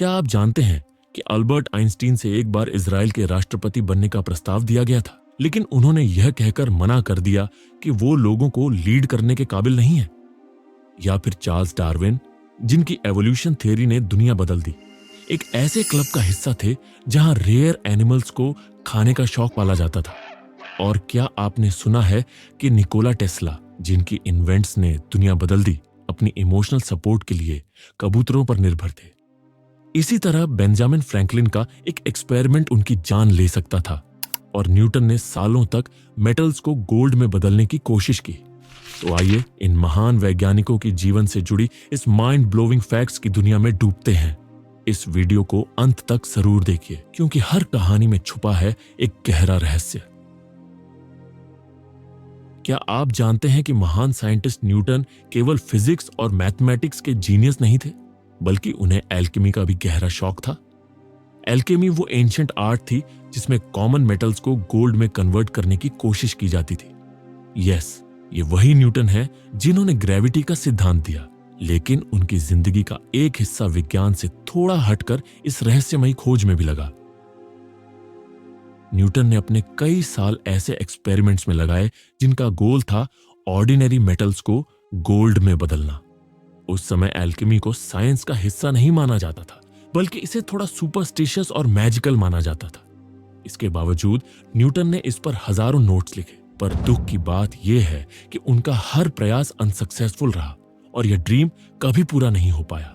क्या आप जानते हैं कि अल्बर्ट आइंस्टीन से एक बार इजराइल के राष्ट्रपति बनने का प्रस्ताव दिया गया था, लेकिन उन्होंने यह कहकर मना कर दिया कि वो लोगों को लीड करने के काबिल नहीं है। या फिर चार्ल्स डार्विन, जिनकी एवोल्यूशन थ्योरी ने दुनिया बदल दी, एक ऐसे क्लब का हिस्सा थे जहां रेयर एनिमल्स को खाने का शौक पाला जाता था। और क्या आपने सुना है कि निकोला टेस्ला, जिनकी इन्वेंट्स ने दुनिया बदल दी, अपनी इमोशनल सपोर्ट के लिए कबूतरों पर निर्भर थे। इसी तरह बेंजामिन फ्रैंकलिन का एक एक्सपेरिमेंट उनकी जान ले सकता था और न्यूटन ने सालों तक मेटल्स को गोल्ड में बदलने की कोशिश की। तो आइए इन महान वैज्ञानिकों की जीवन से जुड़ी इस माइंड ब्लोइंग फैक्ट्स की दुनिया में डूबते हैं। इस वीडियो को अंत तक जरूर देखिए, क्योंकि हर कहानी में छुपा है एक गहरा रहस्य। क्या आप जानते हैं कि महान साइंटिस्ट न्यूटन केवल फिजिक्स और मैथमेटिक्स के जीनियस नहीं थे, बल्कि उन्हें एल्केमी का भी गहरा शौक था। एल्केमी वो एंशिएंट आर्ट थी जिसमें कॉमन मेटल्स को गोल्ड में कन्वर्ट करने की कोशिश की जाती थी। यस, ये वही न्यूटन है जिन्होंने ग्रेविटी का सिद्धांत दिया, लेकिन उनकी जिंदगी का एक हिस्सा विज्ञान से थोड़ा हटकर इस रहस्यमयी खोज में भी लगा। न्यूटन ने अपने कई साल ऐसे एक्सपेरिमेंट्स में लगाए जिनका गोल था ऑर्डिनरी मेटल्स को गोल्ड में बदलना। उस समय एल्केमी को साइंस का हिस्सा नहीं माना जाता था, बल्कि इसे थोड़ा सुपरस्टिशियस और मैजिकल माना जाता था। इसके बावजूद न्यूटन ने इस पर हजारों नोट्स लिखे, पर दुख की बात यह है कि उनका हर प्रयास अनसक्सेसफुल रहा और यह ड्रीम कभी पूरा नहीं हो पाया।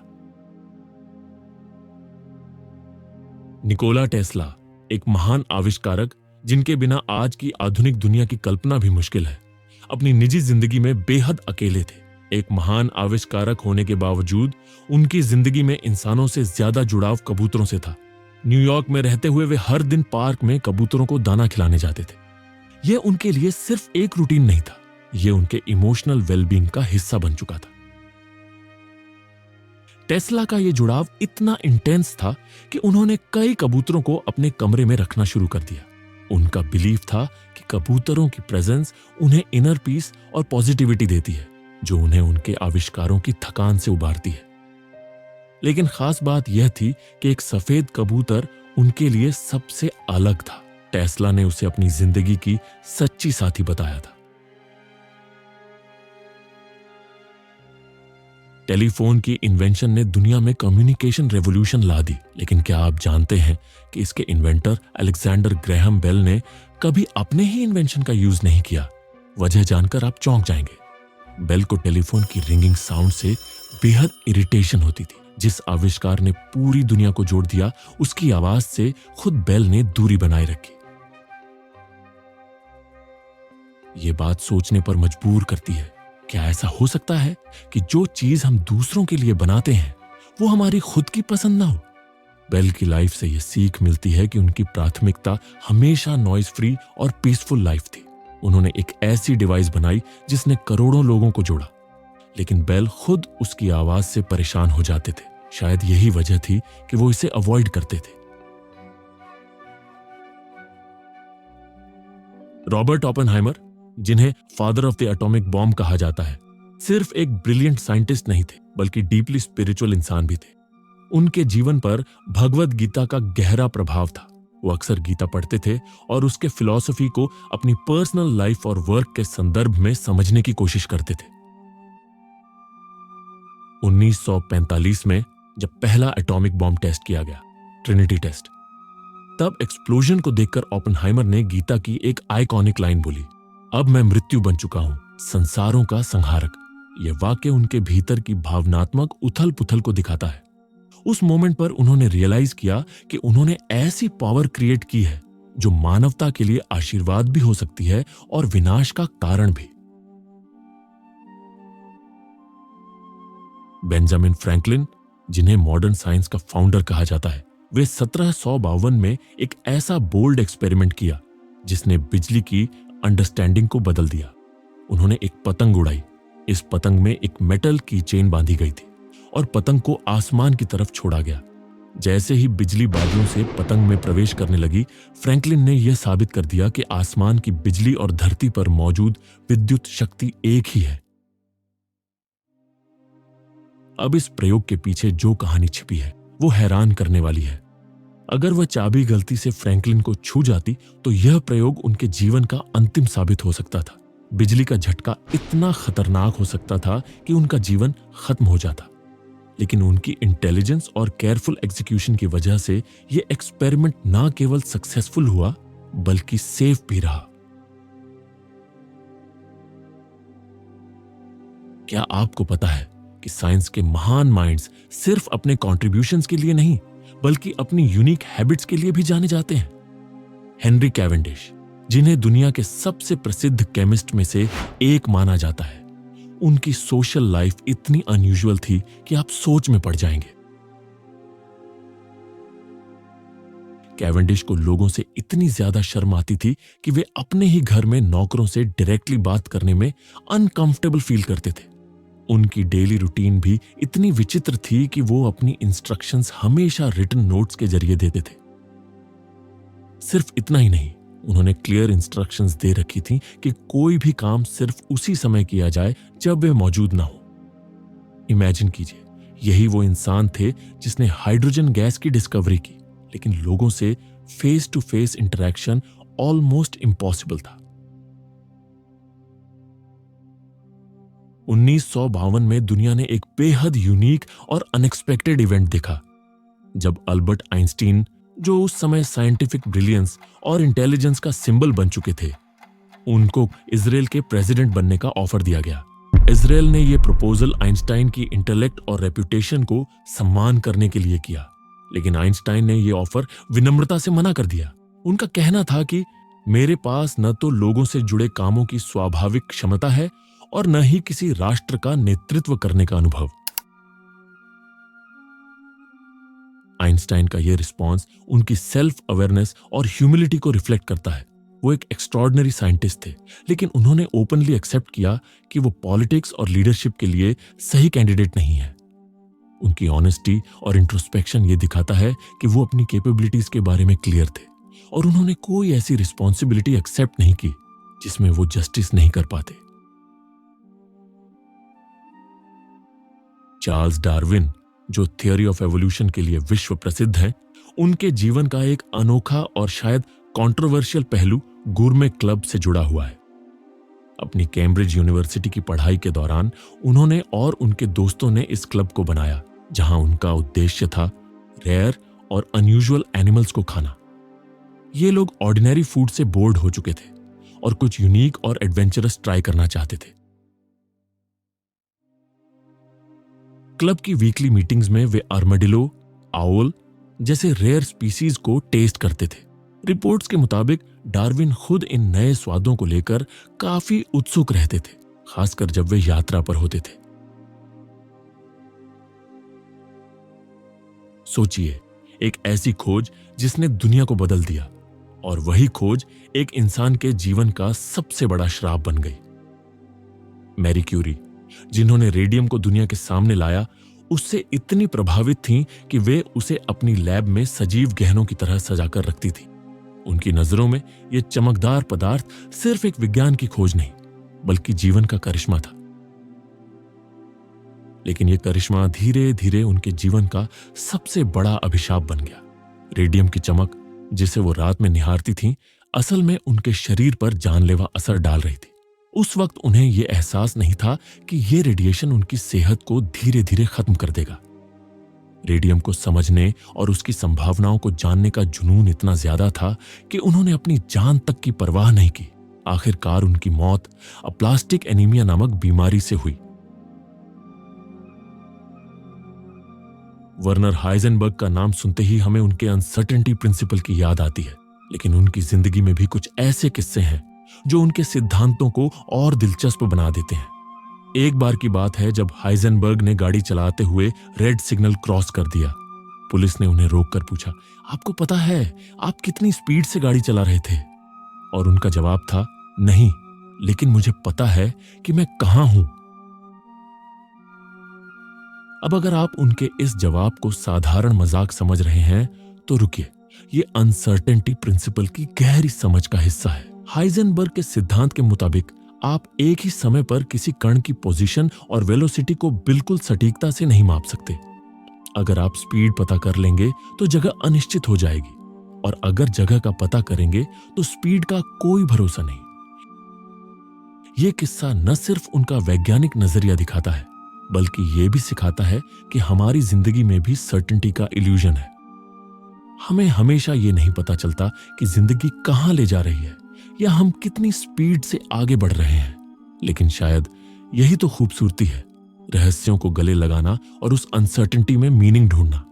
निकोला टेस्ला, एक महान आविष्कारक जिनके बिना आज की आधुनिक दुनिया की कल्पना भी मुश्किल है, अपनी निजी जिंदगी में बेहद अकेले थे। एक महान आविष्कारक होने के बावजूद उनकी जिंदगी में इंसानों से ज्यादा जुड़ाव कबूतरों से था। न्यूयॉर्क में रहते हुए वे हर दिन पार्क में कबूतरों को दाना खिलाने जाते थे। यह उनके लिए सिर्फ एक रूटीन नहीं था, यह उनके इमोशनल वेलबींग का हिस्सा बन चुका था। टेस्ला का यह जुड़ाव इतना इंटेंस था कि उन्होंने कई कबूतरों को अपने कमरे में रखना शुरू कर दिया। उनका बिलीफ था कि कबूतरों की प्रेजेंस उन्हें इनर पीस और पॉजिटिविटी देती है, जो उन्हें उनके आविष्कारों की थकान से उबारती है। लेकिन खास बात यह थी कि एक सफेद कबूतर उनके लिए सबसे अलग था। टेस्ला ने उसे अपनी जिंदगी की सच्ची साथी बताया था। टेलीफोन की इन्वेंशन ने दुनिया में कम्युनिकेशन रेवोल्यूशन ला दी, लेकिन क्या आप जानते हैं कि इसके इन्वेंटर अलेक्जेंडर ग्रैहम बेल ने कभी अपने ही इन्वेंशन का यूज नहीं किया। वजह जानकर आप चौंक जाएंगे। बेल को टेलीफोन की रिंगिंग साउंड से बेहद इरिटेशन होती थी। जिस आविष्कार ने पूरी दुनिया को जोड़ दिया, उसकी आवाज से खुद बेल ने दूरी बनाए रखी। ये बात सोचने पर मजबूर करती है, क्या ऐसा हो सकता है कि जो चीज हम दूसरों के लिए बनाते हैं वो हमारी खुद की पसंद ना हो? बेल की लाइफ से यह सीख मिलती है कि उनकी प्राथमिकता हमेशा नॉइज फ्री और पीसफुल लाइफ थी। उन्होंने एक ऐसी डिवाइस बनाई जिसने करोड़ों लोगों को जोड़ा, लेकिन बेल खुद उसकी आवाज से परेशान हो जाते थे। शायद यही वजह थी कि वो इसे अवॉइड करते थे। रॉबर्ट ओपेनहाइमर, जिन्हें father of the atomic bomb कहा जाता है, सिर्फ एक ब्रिलियंट साइंटिस्ट नहीं थे, बल्कि डीपली स्पिरिचुअल इंसान भी थे। उनके जीवन पर भगवद गीता का गहरा प्रभाव था। वो अक्सर गीता पढ़ते थे और उसके फिलॉसफी को अपनी पर्सनल लाइफ और वर्क के संदर्भ में समझने की कोशिश करते थे। 1945 में जब पहला एटॉमिक बॉम्ब टेस्ट किया गया, ट्रिनिटी टेस्ट, तब एक्सप्लोजन को देखकर ओपेनहाइमर ने गीता की एक आइकॉनिक लाइन बोली, अब मैं मृत्यु बन चुका हूं, संसारों का संहारक। यह वाक्य उनके भीतर की भावनात्मक उथल पुथल को दिखाता है। उस मोमेंट पर उन्होंने रियलाइज किया कि उन्होंने ऐसी पावर क्रिएट की है जो मानवता के लिए आशीर्वाद भी हो सकती है और विनाश का कारण भी। बेंजामिन फ्रैंकलिन, जिन्हें मॉडर्न साइंस का फाउंडर कहा जाता है, वे 1752 में एक ऐसा बोल्ड एक्सपेरिमेंट किया जिसने बिजली की अंडरस्टैंडिंग को बदल दिया। उन्होंने एक पतंग उड़ाई। इस पतंग में एक मेटल की चेन बांधी गई थी और पतंग को आसमान की तरफ छोड़ा गया। जैसे ही बिजली बादलों से पतंग में प्रवेश करने लगी, फ्रैंकलिन ने यह साबित कर दिया कि आसमान की बिजली और धरती पर मौजूद विद्युत शक्ति एक ही है। अब इस प्रयोग के पीछे जो कहानी छिपी है वो हैरान करने वाली है। अगर वह चाबी गलती से फ्रैंकलिन को छू जाती तो यह प्रयोग उनके जीवन का अंतिम साबित हो सकता था। बिजली का झटका इतना खतरनाक हो सकता था कि उनका जीवन खत्म हो जाता। लेकिन उनकी इंटेलिजेंस और केयरफुल एग्जीक्यूशन की वजह से यह एक्सपेरिमेंट ना केवल सक्सेसफुल हुआ बल्कि सेफ भी रहा। क्या आपको पता है कि साइंस के महान माइंड्स सिर्फ अपने कॉन्ट्रिब्यूशंस के लिए नहीं बल्कि अपनी यूनिक हैबिट्स के लिए भी जाने जाते हैं? हेनरी कैवेंडिश, जिन्हें दुनिया के सबसे प्रसिद्ध केमिस्ट में से एक माना जाता है, उनकी सोशल लाइफ इतनी अनयूजुअल थी कि आप सोच में पड़ जाएंगे। कैवेंडिश को लोगों से इतनी ज्यादा शर्म आती थी कि वे अपने ही घर में नौकरों से डायरेक्टली बात करने में अनकंफर्टेबल फील करते थे। उनकी डेली रूटीन भी इतनी विचित्र थी कि वो अपनी इंस्ट्रक्शंस हमेशा रिटन नोट्स के जरिए देते थे। सिर्फ इतना ही नहीं, उन्होंने क्लियर इंस्ट्रक्शंस दे रखी थी कि कोई भी काम सिर्फ उसी समय किया जाए जब वे मौजूद ना हो। इमेजिन कीजिए, यही वो इंसान थे जिसने हाइड्रोजन गैस की डिस्कवरी की, लेकिन लोगों से face to face interaction almost impossible था। 1952 में दुनिया ने एक बेहद यूनिक और अनएक्सपेक्टेड इवेंट देखा जब अल्बर्ट आइंस्टीन, जो उस समय साइंटिफिक ब्रिलियंस और इंटेलिजेंस का सिंबल बन चुके थे, उनको इजराइल के प्रेसिडेंट बनने का ऑफर दिया गया। इजराइल ने यह प्रपोजल आइंस्टाइन की इंटेलेक्ट और रेपुटेशन को सम्मान करने के लिए किया, लेकिन आइंस्टाइन ने यह ऑफर विनम्रता से मना कर दिया। उनका कहना था कि मेरे पास न तो लोगों से जुड़े कामों की स्वाभाविक क्षमता है और न ही किसी राष्ट्र का नेतृत्व करने का अनुभव। आइंस्टाइन का यह रिस्पॉन्स उनकी सेल्फ अवेयरनेस और ह्यूमिलिटी को रिफ्लेक्ट करता है। वो एक एक्स्ट्रॉर्डिनरी साइंटिस्ट थे, लेकिन उन्होंने ओपनली एक्सेप्ट किया कि वो पॉलिटिक्स और लीडरशिप के लिए सही कैंडिडेट नहीं है। उनकी ऑनेस्टी और इंट्रोस्पेक्शन ये दिखाता है कि वो अपनी कैपेबिलिटीज के बारे में क्लियर थे और उन्होंने कोई ऐसी रिस्पॉन्सिबिलिटी एक्सेप्ट नहीं की जिसमें वो जस्टिस नहीं कर पाते। चार्ल्स डार्विन, जो थियोरी ऑफ एवोल्यूशन के लिए विश्व प्रसिद्ध हैं, उनके जीवन का एक अनोखा और शायद कंट्रोवर्शियल पहलू गुरमे क्लब से जुड़ा हुआ है। अपनी कैम्ब्रिज यूनिवर्सिटी की पढ़ाई के दौरान उन्होंने और उनके दोस्तों ने इस क्लब को बनाया, जहां उनका उद्देश्य था रेयर और अनयूजुअल एनिमल्स को खाना। ये लोग ऑर्डिनरी फूड से बोर्ड हो चुके थे और कुछ यूनिक और एडवेंचरस ट्राई करना चाहते थे। क्लब की वीकली मीटिंग्स में वे आर्माडिलो, आउल जैसे रेयर स्पीसीज को टेस्ट करते थे। रिपोर्ट्स के मुताबिक डार्विन खुद इन नए स्वादों को लेकर काफी उत्सुक रहते थे, खासकर जब वे यात्रा पर होते थे। सोचिए, एक ऐसी खोज जिसने दुनिया को बदल दिया, और वही खोज एक इंसान के जीवन का सबसे बड़ा श्राप बन गई। मैरी क्यूरी, जिन्होंने रेडियम को दुनिया के सामने लाया, उससे इतनी प्रभावित थीं कि वे उसे अपनी लैब में सजीव गहनों की तरह सजाकर रखती थी। उनकी नजरों में यह चमकदार पदार्थ सिर्फ एक विज्ञान की खोज नहीं, बल्कि जीवन का करिश्मा था। लेकिन यह करिश्मा धीरे धीरे उनके जीवन का सबसे बड़ा अभिशाप बन गया। रेडियम की चमक, जिसे वो रात में निहारती थीं, असल में उनके शरीर पर जानलेवा असर डाल रही थी। उस वक्त उन्हें यह एहसास नहीं था कि यह रेडिएशन उनकी सेहत को धीरे धीरे खत्म कर देगा। रेडियम को समझने और उसकी संभावनाओं को जानने का जुनून इतना ज्यादा था कि उन्होंने अपनी जान तक की परवाह नहीं की। आखिरकार उनकी मौत अप्लास्टिक एनीमिया नामक बीमारी से हुई। वर्नर हाइजेनबर्ग का नाम सुनते ही हमें उनके अनसर्टेनिटी प्रिंसिपल की याद आती है, लेकिन उनकी जिंदगी में भी कुछ ऐसे किस्से हैं जो उनके सिद्धांतों को और दिलचस्प बना देते हैं। एक बार की बात है जब हाइजेनबर्ग ने गाड़ी चलाते हुए रेड सिग्नल क्रॉस कर दिया। पुलिस ने उन्हें रोककर पूछा, आपको पता है आप कितनी स्पीड से गाड़ी चला रहे थे? और उनका जवाब था, नहीं, लेकिन मुझे पता है कि मैं कहां हूं। अब अगर आप उनके इस जवाब को साधारण मजाक समझ रहे हैं तो रुकिए, ये अनसर्टेनिटी प्रिंसिपल की गहरी समझ का हिस्सा है। हाइजेनबर्ग के सिद्धांत के मुताबिक आप एक ही समय पर किसी कण की पोजीशन और वेलोसिटी को बिल्कुल सटीकता से नहीं माप सकते। अगर आप स्पीड पता कर लेंगे तो जगह अनिश्चित हो जाएगी, और अगर जगह का पता करेंगे तो स्पीड का कोई भरोसा नहीं। यह किस्सा न सिर्फ उनका वैज्ञानिक नजरिया दिखाता है, बल्कि यह भी सिखाता है कि हमारी जिंदगी में भी सर्टेनिटी का इल्यूजन है। हमें हमेशा यह नहीं पता चलता कि जिंदगी कहां ले जा रही है या हम कितनी स्पीड से आगे बढ़ रहे हैं। लेकिन शायद यही तो खूबसूरती है, रहस्यों को गले लगाना और उस अनसर्टेनिटी में मीनिंग ढूंढना।